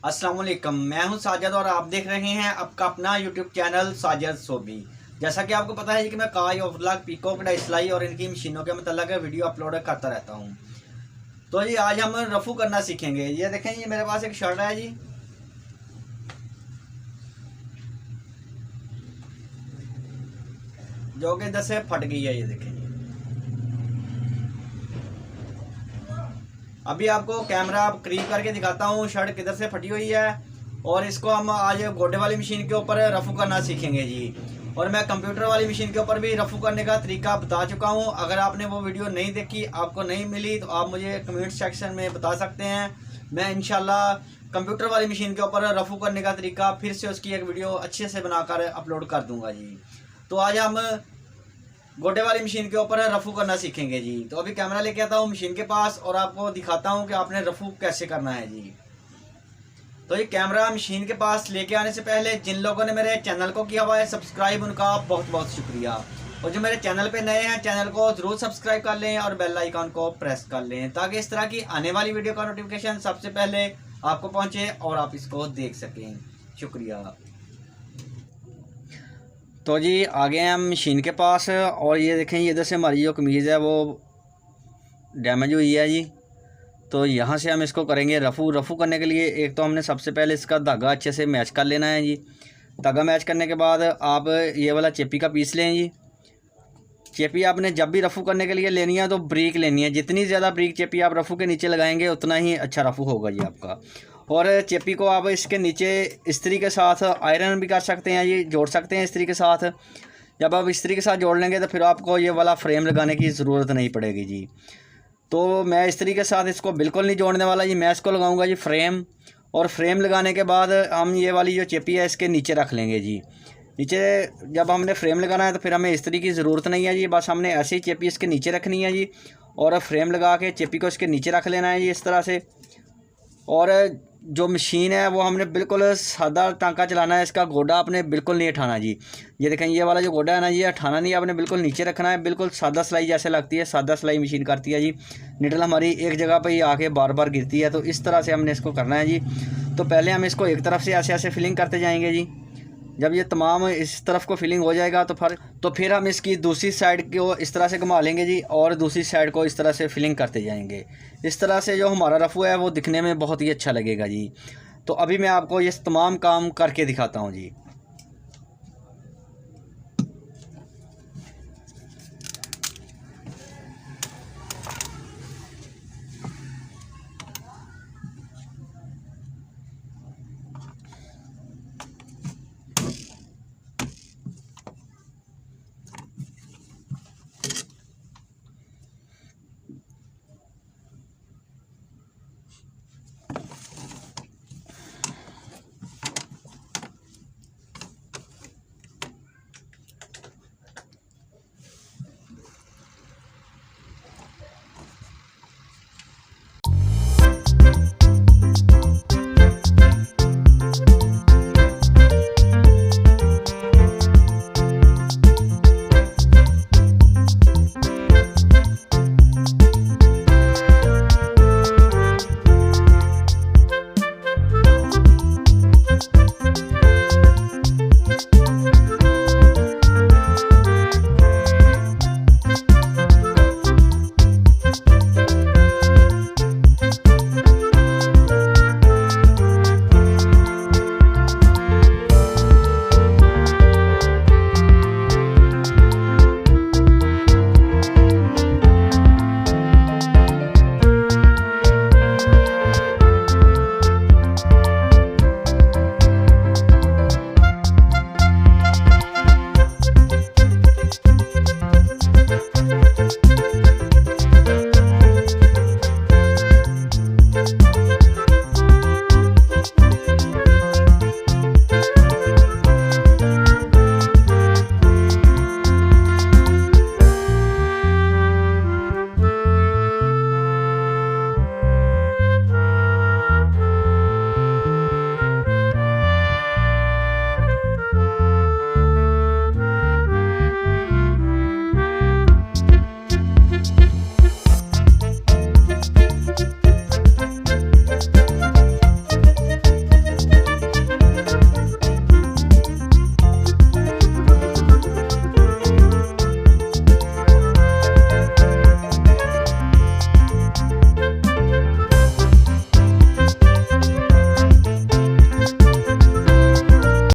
अस्सलाम वालेकुम, मैं हूं साजिद और आप देख रहे हैं आपका अपना यूट्यूब चैनल sajid.soby। जैसा कि आपको पता है कि मैं कढ़ाई, ओवरलाक, पिको, कड़ाई, सलाई और इनकी मशीनों के मुतल्लिक वीडियो अपलोड करता रहता हूं। तो जी आज हम रफू करना सीखेंगे। ये देखें, ये मेरे पास एक शर्ट है जी, जो कि इधर से फट गई है। ये देखें, अभी आपको कैमरा करीब करके दिखाता हूँ शर्ट किधर से फटी हुई है। और इसको हम आज गोडे वाली मशीन के ऊपर रफू करना सीखेंगे जी। और मैं कंप्यूटर वाली मशीन के ऊपर भी रफू करने का तरीका बता चुका हूँ। अगर आपने वो वीडियो नहीं देखी, आपको नहीं मिली, तो आप मुझे कमेंट सेक्शन में बता सकते हैं। मैं इंशाल्लाह कंप्यूटर वाली मशीन के ऊपर रफू करने का तरीका फिर से उसकी एक वीडियो अच्छे से बनाकर अपलोड कर दूँगा जी। तो आज हम गोडे वाली मशीन के ऊपर रफू करना सीखेंगे जी। तो अभी कैमरा लेके आता हूँ मशीन के पास और आपको दिखाता हूँ कि आपने रफू कैसे करना है जी। तो ये कैमरा मशीन के पास लेके आने से पहले जिन लोगों ने मेरे चैनल को किया हुआ है सब्सक्राइब, उनका बहुत बहुत शुक्रिया। और जो मेरे चैनल पे नए हैं, चैनल को ज़रूर सब्सक्राइब कर लें और बेल आइकन को प्रेस कर लें, ताकि इस तरह की आने वाली वीडियो का नोटिफिकेशन सबसे पहले आपको पहुँचे और आप इसको देख सकें। शुक्रिया। तो जी आ गए हम मशीन के पास और ये देखें, ये इधर से हमारी जो कमीज़ है वो डैमेज हुई है जी। तो यहाँ से हम इसको करेंगे रफू। रफू करने के लिए एक तो हमने सबसे पहले इसका धागा अच्छे से मैच कर लेना है जी। धागा मैच करने के बाद आप ये वाला चेपी का पीस लें जी। चेपी आपने जब भी रफू करने के लिए लेनी है तो ब्रीक लेनी है। जितनी ज़्यादा ब्रीक चेपी आप रफू के नीचे लगाएंगे उतना ही अच्छा रफू होगा जी आपका। और चेपी को आप इसके नीचे इस्त्री के साथ आयरन भी कर सकते हैं जी, जोड़ सकते हैं इस्त्री के साथ। जब आप इस्त्री के साथ जोड़ लेंगे तो फिर आपको ये वाला फ्रेम लगाने की ज़रूरत नहीं पड़ेगी जी। तो मैं इस्त्री के साथ इसको बिल्कुल नहीं जोड़ने वाला जी, मैं इसको लगाऊंगा जी फ्रेम। और फ्रेम लगाने के बाद हम ये वाली जो चेपी है इसके नीचे रख लेंगे जी। नीचे जब हमने फ्रेम लगाना है तो फिर हमें इस्त्री की ज़रूरत नहीं है जी, बस हमने ऐसे ही चेपी इसके नीचे रखनी है जी। और फ्रेम लगा के चेपी को इसके नीचे रख लेना है जी इस तरह से। और जो मशीन है वो हमने बिल्कुल सादा टांका चलाना है, इसका गोडा आपने बिल्कुल नहीं उठाना जी। ये देखें, ये वाला जो गोडा है ना, ये उठाना नहीं, आपने बिल्कुल नीचे रखना है। बिल्कुल सादा सिलाई जैसे लगती है, सादा सिलाई मशीन करती है जी। निडल हमारी एक जगह पर ही आके बार बार गिरती है, तो इस तरह से हमने इसको करना है जी। तो पहले हम इसको एक तरफ से ऐसे ऐसे फिलिंग करते जाएंगे जी। जब ये तमाम इस तरफ को फिलिंग हो जाएगा तो फिर हम इसकी दूसरी साइड को इस तरह से घुमा लेंगे जी और दूसरी साइड को इस तरह से फिलिंग करते जाएंगे। इस तरह से जो हमारा रफू है वो दिखने में बहुत ही अच्छा लगेगा जी। तो अभी मैं आपको ये तमाम काम करके दिखाता हूँ जी।